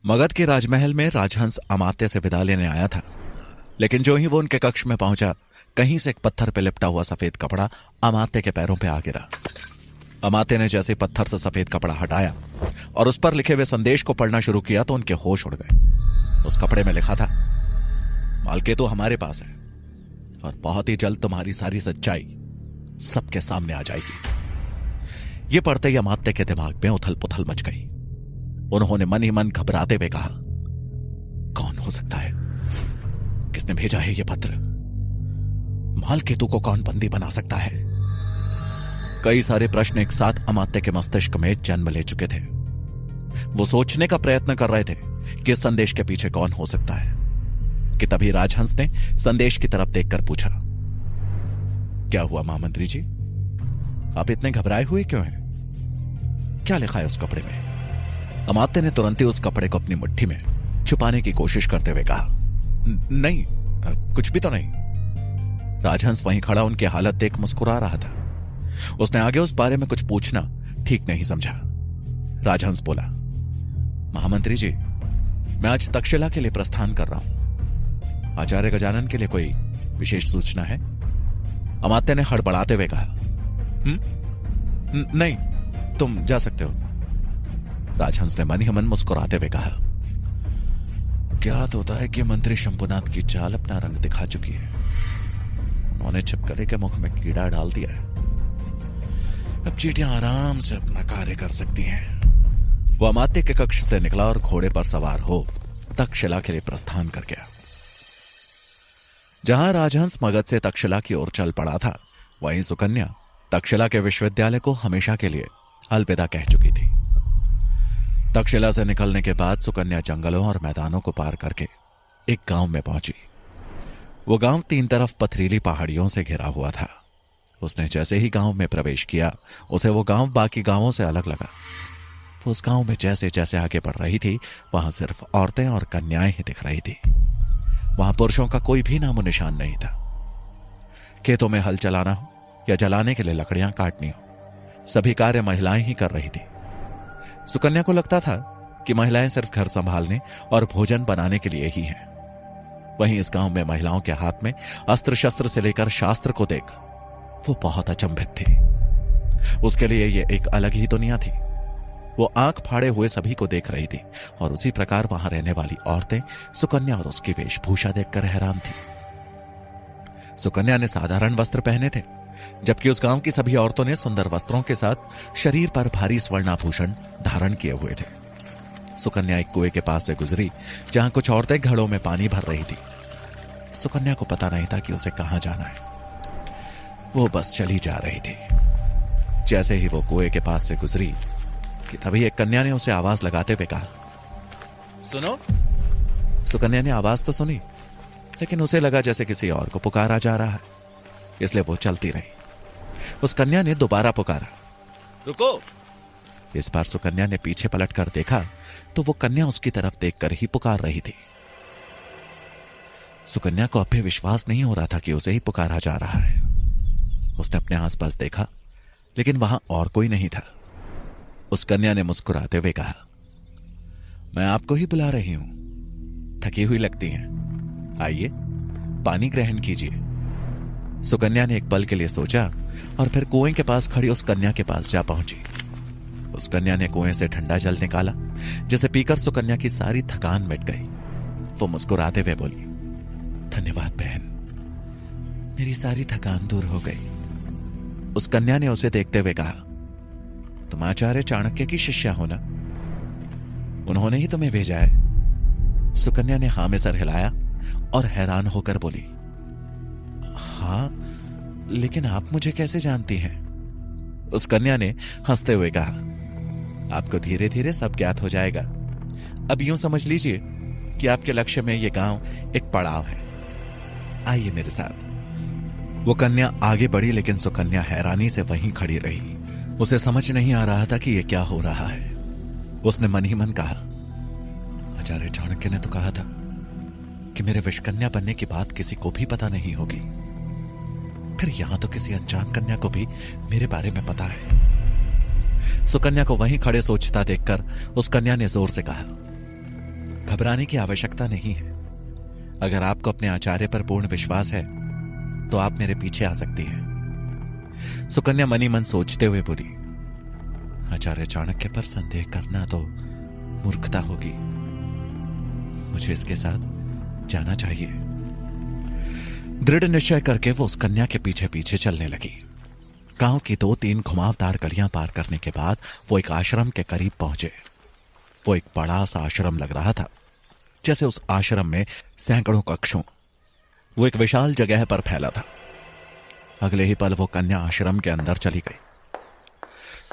मगध के राजमहल में राजहंस अमात्य से विदा लेने आया था, लेकिन जो ही वो उनके कक्ष में पहुंचा, कहीं से एक पत्थर पर लिपटा हुआ सफेद कपड़ा अमात्य के पैरों पे आ गिरा। अमात्य ने जैसे पत्थर से सफेद कपड़ा हटाया और उस पर लिखे हुए संदेश को पढ़ना शुरू किया तो उनके होश उड़ गए। उस कपड़े में लिखा था, मालकेतु हमारे पास है और बहुत ही जल्द तुम्हारी सारी सच्चाई सबके सामने आ जाएगी। यह पढ़ते ही अमात्य के दिमाग में उथल पुथल मच गई। उन्होंने मन ही मन घबराते हुए कहा, कौन हो सकता है? किसने भेजा है यह पत्र? मालकेतु को कौन बंदी बना सकता है? कई सारे प्रश्न एक साथ अमात्य के मस्तिष्क में जन्म ले चुके थे। वो सोचने का प्रयत्न कर रहे थे कि इस संदेश के पीछे कौन हो सकता है कि तभी राजहंस ने संदेश की तरफ देखकर पूछा, क्या हुआ महामंत्री जी? आप इतने घबराए हुए क्यों हैं? क्या लिखा है उस कपड़े में? अमात्य ने तुरंत ही उस कपड़े को अपनी मुट्ठी में छुपाने की कोशिश करते हुए कहा, नहीं, कुछ भी तो नहीं। राजहंस वहीं खड़ा उनकी हालत देख मुस्कुरा रहा था। उसने आगे उस बारे में कुछ पूछना ठीक नहीं समझा। राजहंस बोला, महामंत्री जी, मैं आज तक्षशिला के लिए प्रस्थान कर रहा हूं। आचार्य गजानन के लिए कोई विशेष सूचना है? अमात्य ने हड़बड़ाते हुए कहा, नहीं, तुम जा सकते हो। राजहंस ने मन ही मन मुस्कुराते हुए कहा, ज्ञात होता है कि मंत्री शंभुनाथ की चाल अपना रंग दिखा चुकी है। उन्होंने छिपकली के मुख में कीड़ा डाल दिया है। अब चींटियां आराम से अपना कार्य कर सकती हैं। वो अमात्य के कक्ष से निकला और घोड़े पर सवार हो तक्षशिला के लिए प्रस्थान कर गया। जहां राजहंस मगध से तक्षशिला की ओर चल पड़ा था, वहीं सुकन्या तक्षशिला के विश्वविद्यालय को हमेशा के लिए अलविदा कह चुकी थी। तक्षशिला से निकलने के बाद सुकन्या जंगलों और मैदानों को पार करके एक गांव में पहुंची। वो गांव तीन तरफ पथरीली पहाड़ियों से घिरा हुआ था। उसने जैसे ही गांव में प्रवेश किया, उसे वो गांव बाकी गांवों से अलग लगा। वो उस गांव में जैसे जैसे आगे बढ़ रही थी, वहां सिर्फ औरतें और कन्याएं ही दिख रही थी। वहां पुरुषों का कोई भी नामो निशान नहीं था। खेतों में हल चलाना हो या जलाने के लिए लकड़ियां काटनी हो, सभी कार्य महिलाएं ही कर रही थी। सुकन्या को लगता था कि महिलाएं सिर्फ घर संभालने और भोजन बनाने के लिए ही हैं। वहीं इस गांव में महिलाओं के हाथ में अस्त्र शस्त्र से लेकर शास्त्र को देख वो बहुत अचंभित थी। उसके लिए ये एक अलग ही दुनिया थी। वो आंख फाड़े हुए सभी को देख रही थी और उसी प्रकार वहां रहने वाली औरतें सुकन्या और उसकी वेशभूषा देखकर हैरान थी। सुकन्या ने साधारण वस्त्र पहने थे, जबकि उस गांव की सभी औरतों ने सुंदर वस्त्रों के साथ शरीर पर भारी स्वर्णाभूषण धारण किए हुए थे। सुकन्या एक कुएं के पास से गुजरी, जहां कुछ औरतें घड़ों में पानी भर रही थी। सुकन्या को पता नहीं था कि उसे कहां जाना है। वो बस चली जा रही थी। जैसे ही वो कुएं के पास से गुजरी कि तभी एक कन्या ने उसे आवाज लगाते हुए कहा, सुनो। सुकन्या ने आवाज तो सुनी, लेकिन उसे लगा जैसे किसी और को पुकारा जा रहा है, इसलिए वो चलती रही। उस कन्या ने दोबारा पुकारा, रुको। इस बार सुकन्या ने पीछे पलटकर देखा तो वो कन्या उसकी तरफ देखकर ही पुकार रही थी। सुकन्या को अब भी विश्वास नहीं हो रहा था कि उसे ही पुकारा जा रहा है। उसने अपने आसपास देखा, लेकिन वहां और कोई नहीं था। उस कन्या ने मुस्कुराते हुए कहा, मैं आपको ही बुला रही हूं। थकी हुई लगती हैं, आइए पानी ग्रहण कीजिए। सुकन्या ने एक पल के लिए सोचा और फिर कुएं के पास खड़ी उस कन्या के पास जा पहुंची। उस कन्या ने कुएं से ठंडा जल निकाला, जिसे पीकर सुकन्या की सारी थकान मिट गई। वो मुस्कुराते हुए बोली, धन्यवाद बहन, मेरी सारी थकान दूर हो गई। उस कन्या ने उसे देखते हुए कहा, तुम आचार्य चाणक्य की शिष्या हो ना? उन्होंने ही तुम्हें भेजा है। सुकन्या ने हां में सर हिलाया और हैरान होकर बोली, हां, लेकिन आप मुझे कैसे जानती हैं? उस कन्या ने हंसते हुए कहा, आपको धीरे धीरे सब ज्ञात हो जाएगा। अब यूं समझ लीजिए कि आपके लक्ष्य में यह गांव एक पड़ाव है। आइए मेरे साथ। वो कन्या आगे बढ़ी, लेकिन सुकन्या हैरानी से वहीं खड़ी रही। उसे समझ नहीं आ रहा था कि यह क्या हो रहा है। उसने मन ही मन कहा, आचार्य चाणक्य ने तो कहा था कि मेरे विषकन्या बनने की बात किसी को भी पता नहीं होगी। फिर यहां तो किसी अनजान कन्या को भी मेरे बारे में पता है। सुकन्या को वहीं खड़े सोचता देखकर उस कन्या ने जोर से कहा, घबराने की आवश्यकता नहीं है। अगर आपको अपने आचार्य पर पूर्ण विश्वास है तो आप मेरे पीछे आ सकती हैं। सुकन्या मनी मन सोचते हुए बोली, आचार्य चाणक्य पर संदेह करना तो मूर्खता होगी। मुझे इसके साथ जाना चाहिए। दृढ़ निश्चय करके वो उस कन्या के पीछे पीछे चलने लगी। गांव की 2-3 घुमावदार गलियां पार करने के बाद वो एक आश्रम के करीब पहुंचे। वो एक बड़ा सा आश्रम लग रहा था, जैसे उस आश्रम में सैकड़ों कक्ष हों। वो एक विशाल जगह पर फैला था। अगले ही पल वो कन्या आश्रम के अंदर चली गई।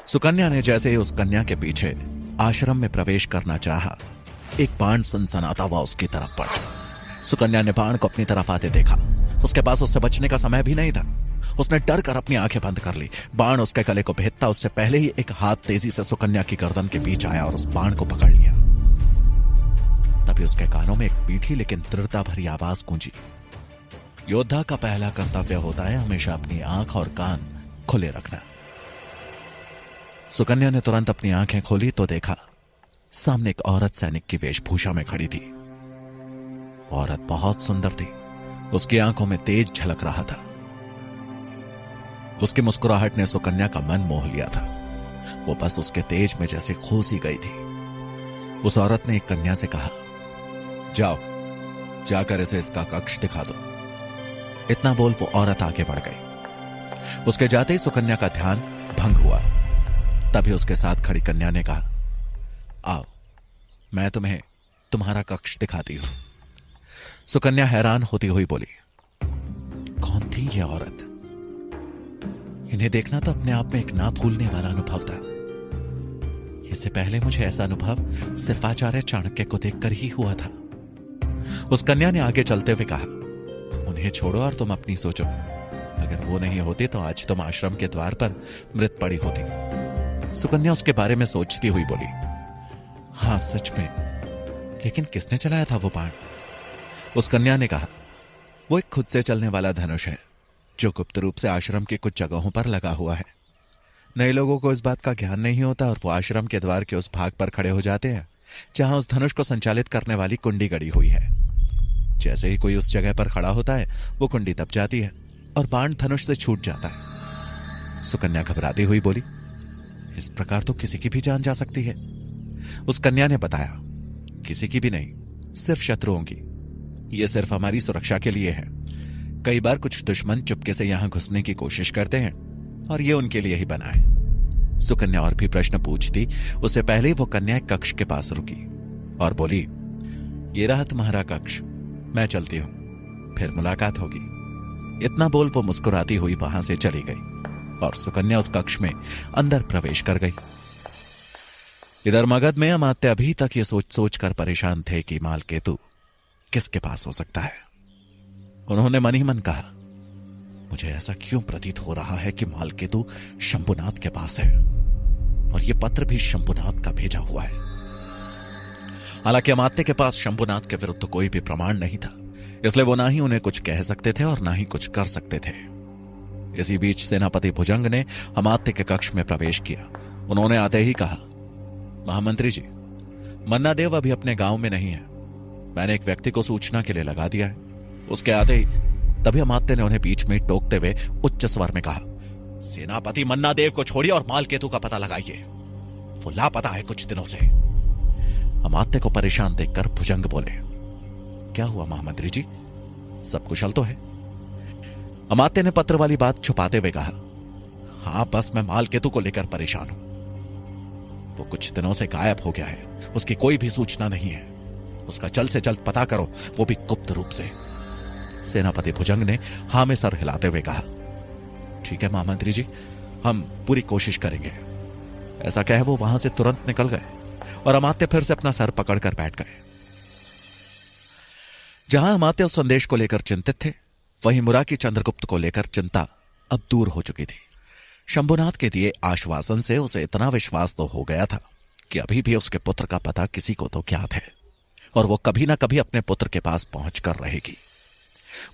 सुकन्या ने जैसे ही उस कन्या के पीछे आश्रम में प्रवेश करना चाहा, एक बाण सनसनाता हुआ उसकी तरफ बढ़ा। सुकन्या ने बाण को अपनी तरफ आते देखा। उसके पास उससे बचने का समय भी नहीं था। उसने डर कर अपनी आंखें बंद कर ली। बाण उसके गले को भेदता उससे पहले ही एक हाथ तेजी से सुकन्या की गर्दन के बीच आया और उस बाण को पकड़ लिया। तभी उसके कानों में एक मीठी लेकिन दृढ़ता भरी आवाज गूंजी। योद्धा का पहला कर्तव्य होता है हमेशा अपनी आंख और कान खुले रखना। सुकन्या ने तुरंत अपनी आंखें खोली तो देखा सामने एक औरत सैनिक की वेशभूषा में खड़ी थी। औरत बहुत सुंदर थी। उसकी आंखों में तेज झलक रहा था। उसकी मुस्कुराहट ने सुकन्या का मन मोह लिया था। वो बस उसके तेज में जैसे खो सी गई थी। उस औरत ने एक कन्या से कहा, जाओ जाकर इसे इसका कक्ष दिखा दो। इतना बोल वो औरत आगे बढ़ गई। उसके जाते ही सुकन्या का ध्यान भंग हुआ। तभी उसके साथ खड़ी कन्या ने कहा, आओ मैं तुम्हें तुम्हारा कक्ष दिखाती हूं। सुकन्या हैरान होती हुई बोली, कौन थी यह औरत? इन्हें देखना तो अपने आप में एक ना भूलने वाला अनुभव था। इससे पहले मुझे ऐसा अनुभव सिर्फ आचार्य चाणक्य को देखकर ही हुआ था। उस कन्या ने आगे चलते हुए कहा, उन्हें छोड़ो और तुम अपनी सोचो। अगर वो नहीं होती तो आज तुम आश्रम के द्वार पर मृत पड़ी होती। सुकन्या उसके बारे में सोचती हुई बोली, हां सच में, लेकिन किसने चलाया था वो बाण? उस कन्या ने कहा, वो एक खुद से चलने वाला धनुष है जो गुप्त रूप से आश्रम की कुछ जगहों पर लगा हुआ है। नए लोगों को इस बात का ज्ञान नहीं होता और वो आश्रम के द्वार के उस भाग पर खड़े हो जाते हैं जहां उस धनुष को संचालित करने वाली कुंडी गड़ी हुई है। जैसे ही कोई उस जगह पर खड़ा होता है वो कुंडी दब जाती है और बाण धनुष से छूट जाता है। सुकन्या घबराती हुई बोली, इस प्रकार तो किसी की भी जान जा सकती है। उस कन्या ने बताया, किसी की भी नहीं, सिर्फ शत्रुओं की। यह सिर्फ हमारी सुरक्षा के लिए है। कई बार कुछ दुश्मन चुपके से यहां घुसने की कोशिश करते हैं और ये उनके लिए ही बना है। सुकन्या और भी प्रश्न पूछती उससे पहले ही वो कन्या एक कक्ष के पास रुकी और बोली, ये रहा तुम्हारा कक्ष, मैं चलती हूं, फिर मुलाकात होगी। इतना बोल वो मुस्कुराती हुई वहां से चली गई और सुकन्या उस कक्ष में अंदर प्रवेश कर गई। इधर मगध में अमात्य अभी तक ये सोच सोच कर परेशान थे कि मालकेतु किसके पास हो सकता है। उन्होंने मन ही मन कहा, मुझे ऐसा क्यों प्रतीत हो रहा है कि मालकेतु शंभुनाथ के पास है और यह पत्र भी शंभुनाथ का भेजा हुआ है। हालांकि अमात्य के पास शंभुनाथ के विरुद्ध कोई भी प्रमाण नहीं था, इसलिए वो ना ही उन्हें कुछ कह सकते थे और ना ही कुछ कर सकते थे। इसी बीच सेनापति भुजंग ने अमात्य के कक्ष में प्रवेश किया। उन्होंने आते ही कहा, महामंत्री जी, मन्ना देव अभी अपने गांव में नहीं है। मैंने एक व्यक्ति को सूचना के लिए लगा दिया है। उसके आते ही तभी अमात्य ने उन्हें बीच में टोकते हुए उच्च स्वर में कहा, सेनापति मन्ना देव को छोड़िए और मालकेतु का पता लगाइए। वो लापता है कुछ दिनों से। अमात्य को परेशान देखकर भुजंग बोले, क्या हुआ महामंत्री जी, सब कुशल तो है? अमात्य ने पत्र वाली बात छुपाते हुए कहा, हां बस मैं मालकेतु को लेकर परेशान हूं। वो कुछ दिनों से गायब हो गया है, उसकी कोई भी सूचना नहीं है। उसका जल्द से जल्द पता करो, वो भी गुप्त रूप से। सेनापति भुजंग ने हां में सर हिलाते हुए कहा, ठीक है महामंत्री जी, हम पूरी कोशिश करेंगे। ऐसा कह वो वहां से तुरंत निकल गए और अमात्य फिर से अपना सर पकड़कर बैठ गए। जहां अमात्य उस संदेश को लेकर चिंतित थे, वहीं मुराकी चंद्रगुप्त को लेकर चिंता अब दूर हो चुकी थी। शंभुनाथ के दिए आश्वासन से उसे इतना विश्वास तो हो गया था कि अभी भी उसके पुत्र का पता किसी को तो ज्ञात है और वो कभी ना कभी अपने पुत्र के पास पहुंचकर रहेगी।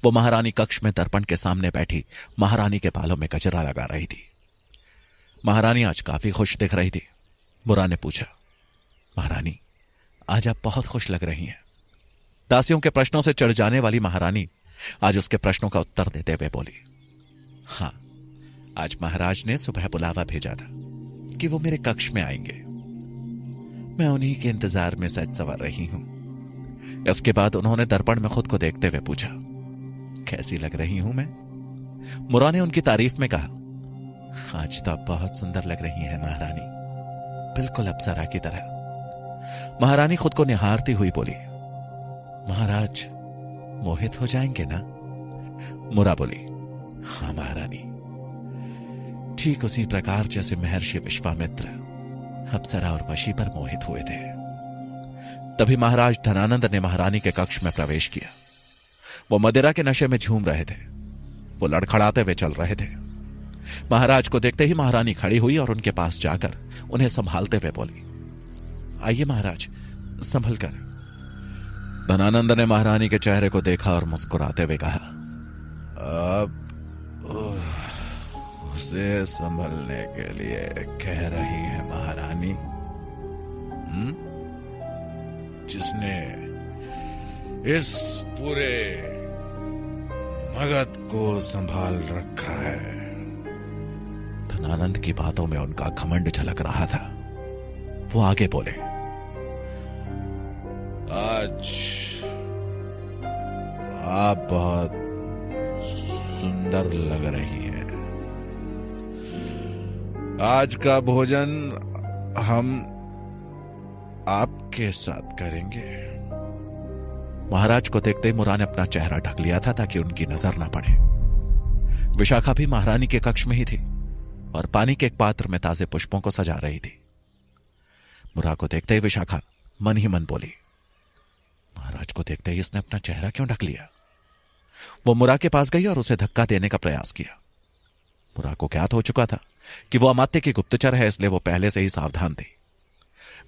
वो महारानी कक्ष में दर्पण के सामने बैठी महारानी के बालों में गजरा लगा रही थी। महारानी आज काफी खुश दिख रही थी। बुरा ने पूछा, महारानी आज आप बहुत खुश लग रही हैं। दासियों के प्रश्नों से चढ़ जाने वाली महारानी आज उसके प्रश्नों का उत्तर देते हुए बोली, हां, आज महाराज ने सुबह बुलावा भेजा था कि वो मेरे कक्ष में आएंगे। मैं उन्हीं के इंतजार में सज संवर रही हूं। इसके बाद उन्होंने दर्पण में खुद को देखते हुए पूछा, कैसी लग रही हूं मैं? मुरा ने उनकी तारीफ में कहा, आज तो आप बहुत सुंदर लग रही हैं महारानी, बिल्कुल अप्सरा की तरह। महारानी खुद को निहारती हुई बोली, महाराज मोहित हो जाएंगे ना? मुरा बोली, हां महारानी, ठीक उसी प्रकार जैसे महर्षि विश्वामित्र अप्सरा और वशी पर मोहित हुए थे। तभी महाराज धनानंद ने महारानी के कक्ष में प्रवेश किया। वो मदिरा के नशे में झूम रहे थे। वो लड़खड़ाते हुए चल रहे थे। महाराज को देखते ही महारानी खड़ी हुई और उनके पास जाकर उन्हें संभालते हुए बोली, आइए महाराज, संभल कर। धनानंद ने महारानी के चेहरे को देखा और मुस्कुराते हुए कहा, अब उसे संभलने के लिए कह रही है महारानी? जिसने इस पूरे मगध को संभाल रखा है। धनानंद की बातों में उनका घमंड झलक रहा था। वो आगे बोले, आज आप बहुत सुंदर लग रही हैं। आज का भोजन हम आपके साथ करेंगे। महाराज को देखते ही मुरा ने अपना चेहरा ढक लिया था ताकि उनकी नजर न पड़े। विशाखा भी महारानी के कक्ष में ही थी और पानी के एक पात्र में ताजे पुष्पों को सजा रही थी। मुरा को देखते ही विशाखा मन ही मन बोली, महाराज को देखते ही इसने अपना चेहरा क्यों ढक लिया? वो मुरा के पास गई और उसे धक्का देने का प्रयास किया। मुरा को ज्ञात हो चुका था कि वो अमात्य की गुप्तचर है, इसलिए वो पहले से ही सावधान थी।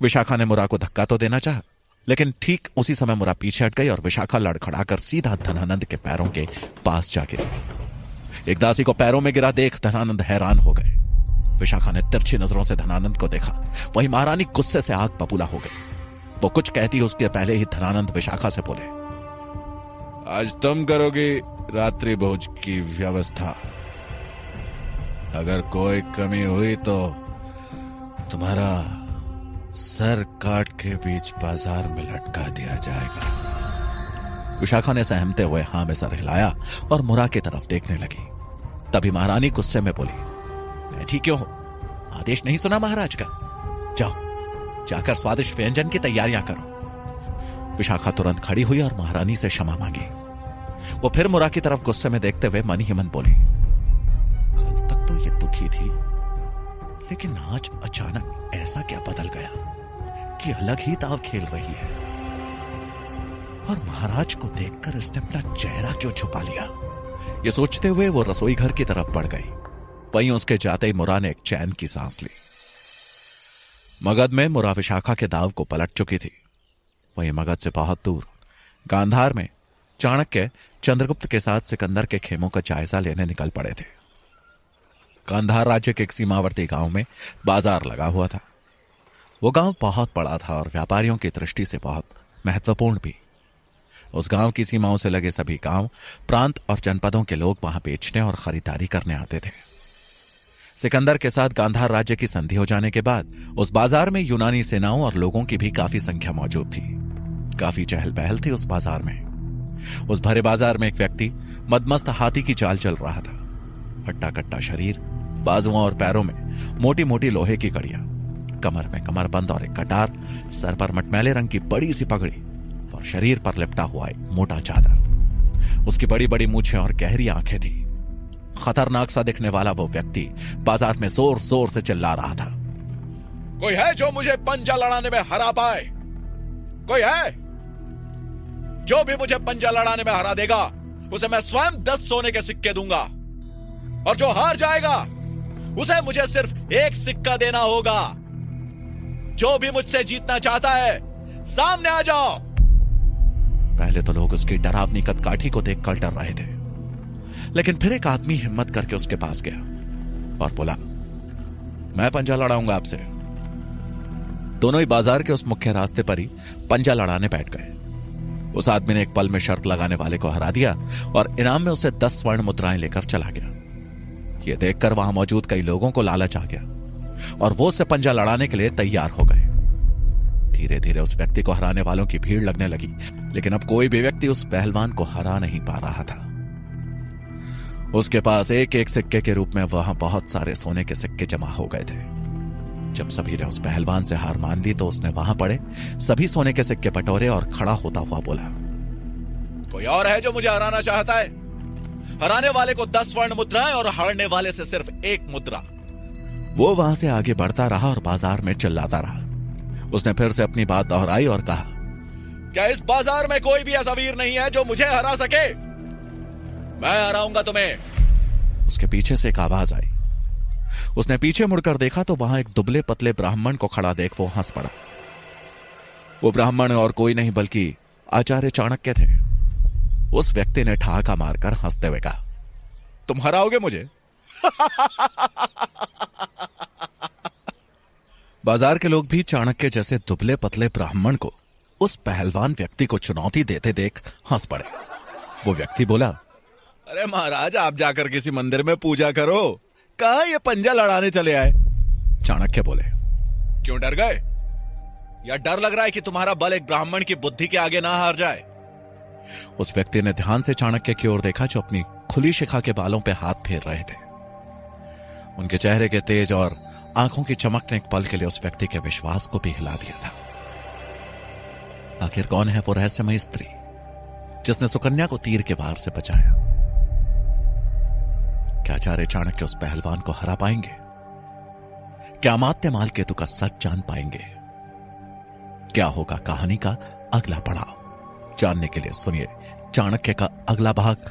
विशाखा ने मुरा को धक्का तो देना चाहा, लेकिन ठीक उसी समय मुरा पीछे हट गई और विशाखा लड़खड़ाकर सीधा धनानंद के पैरों के पास जा गिरी। एक दासी को पैरों में गिरा देख धनानंद हैरान हो गए। विशाखा ने तिरछी नजरों से धनानंद को देखा। वहीं महारानी गुस्से से आग बबूला हो गई। वो कुछ कहती उसके पहले ही धनानंद विशाखा से बोले, आज तुम करोगी रात्रि भोज की व्यवस्था। अगर कोई कमी हुई तो तुम्हारा सर काट के बीच बाजार में लटका दिया जाएगा। विशाखा ने सहमते हुए हां में सर हिलाया और मुरा की तरफ देखने लगी। तभी महारानी गुस्से में बोली, बैठी क्यों हो? आदेश नहीं सुना महाराज का? जाओ, जाकर स्वादिष्ट व्यंजन की तैयारियां करो। विशाखा तुरंत खड़ी हुई और महारानी से क्षमा मांगी। वो फिर मुरा की तरफ गुस्से में देखते हुए मन ही मन बोली, कल तक तो ये दुखी थी, लेकिन आज अचानक ऐसा क्या बदल गया कि अलग ही दांव खेल रही है? और महाराज को देखकर इसने अपना चेहरा क्यों छुपा लिया? ये सोचते हुए वो रसोई घर की तरफ बढ़ गई। वहीं उसके जाते ही मुरा ने एक चैन की सांस ली। मगध में मुरा विशाखा के दाव को पलट चुकी थी। वहीं मगध से बहुत दूर गांधार में चाणक्य चंद्रगुप्त के साथ सिकंदर के खेमों का जायजा लेने निकल पड़े थे। गांधार राज्य के एक सीमावर्ती गांव में बाजार लगा हुआ था। वो गांव बहुत बड़ा था और व्यापारियों की दृष्टि से बहुत महत्वपूर्ण भी। उस गांव की सीमाओं से लगे सभी गांव, प्रांत और जनपदों के लोग वहां बेचने और खरीदारी करने आते थे। सिकंदर के साथ गांधार राज्य की संधि हो जाने के बाद उस बाजार में यूनानी सेनाओं और लोगों की भी काफी संख्या मौजूद थी। काफी चहल पहल थी उस बाजार में। उस भरे बाजार में एक व्यक्ति मदमस्त हाथी की चाल चल रहा था। हट्टा कट्टा शरीर, बाजुओं और पैरों में मोटी मोटी लोहे की कड़ियां, कमर में कमरबंद और एक कटार, सर पर मटमैले रंग की बड़ी सी पगड़ी और शरीर पर लिपटा हुआ एक मोटा चादर। उसकी बड़ी बड़ी मूछें और गहरी आंखें थी। खतरनाक सा दिखने वाला वो व्यक्ति बाजार में जोर जोर से चिल्ला रहा था, कोई है जो मुझे पंजा लड़ाने में हरा पाए? कोई है? जो भी मुझे पंजा लड़ाने में हरा देगा उसे मैं स्वयं 10 सोने के सिक्के दूंगा, और जो हार जाएगा उसे मुझे सिर्फ एक सिक्का देना होगा। जो भी मुझसे जीतना चाहता है सामने आ जाओ। पहले तो लोग उसकी डरावनी कदकाठी को देखकर डर रहे थे, लेकिन फिर एक आदमी हिम्मत करके उसके पास गया और बोला, मैं पंजा लड़ाऊंगा आपसे। दोनों ही बाजार के उस मुख्य रास्ते पर ही पंजा लड़ाने बैठ गए। उस आदमी ने एक पल में शर्त लगाने वाले को हरा दिया और इनाम में उसे 10 स्वर्ण मुद्राएं लेकर चला गया। यह देखकर वहां मौजूद कई लोगों को लालच आ गया और वो उससे पंजा लड़ाने के लिए तैयार हो गए। धीरे धीरे उस व्यक्ति को हराने वालों की भीड़ लगने लगी, लेकिन अब कोई भी व्यक्ति उस पहलवान को हरा नहीं पा रहा था। उसके पास एक एक सिक्के के रूप में वहां बहुत सारे सोने के सिक्के जमा हो गए थे। जब सभी ने उस पहलवान से हार मान ली तो उसने वहां पड़े सभी सोने के सिक्के बटोरे और खड़ा होता हुआ बोला, कोई और है जो मुझे हराना चाहता है? हराने वाले को 10 स्वर्ण मुद्राएं और हारने वाले से सिर्फ 1 मुद्रा। वो वहां से आगे बढ़ता रहा और बाजार में चिल्लाता रहा। उसने फिर से अपनी बात दोहराई और कहा, क्या इस बाजार में कोई भी ऐसा वीर नहीं है जो मुझे हरा सके? मैं हराऊंगा तुम्हें। उसके पीछे से एक आवाज आई। उसने पीछे मुड़कर देखा तो वहां एक दुबले पतले ब्राह्मण को खड़ा देख वो हंस पड़ा। वो ब्राह्मण और कोई नहीं बल्कि आचार्य चाणक्य थे। उस व्यक्ति ने ठहाका मारकर हंसते हुए कहा, तुम हराओगे मुझे? बाजार के लोग भी चाणक्य जैसे दुबले पतले ब्राह्मण को उस पहलवान व्यक्ति को चुनौती देते देख हंस पड़े। वो व्यक्ति बोला, अरे महाराज, आप जाकर किसी मंदिर में पूजा करो, कहां ये पंजा लड़ाने चले आए? चाणक्य बोले, क्यों डर गए? या डर लग रहा है कि तुम्हारा बल एक ब्राह्मण की बुद्धि के आगे ना हार जाए? उस व्यक्ति ने ध्यान से चाणक्य की ओर देखा जो अपनी खुली शिखा के बालों पे हाथ फेर रहे थे। उनके चेहरे के तेज और आंखों की चमक ने एक पल के लिए उस व्यक्ति के विश्वास को भी हिला दिया था। आखिर कौन है वो रहस्यमयी स्त्री जिसने सुकन्या को तीर के वार से बचाया? क्या आचार्य चाणक्य उस पहलवान को हरा पाएंगे? क्या अमात्य मालकेतु का सच जान पाएंगे? क्या होगा कहानी का अगला पड़ाव? जानने के लिए सुनिए चाणक्य का अगला भाग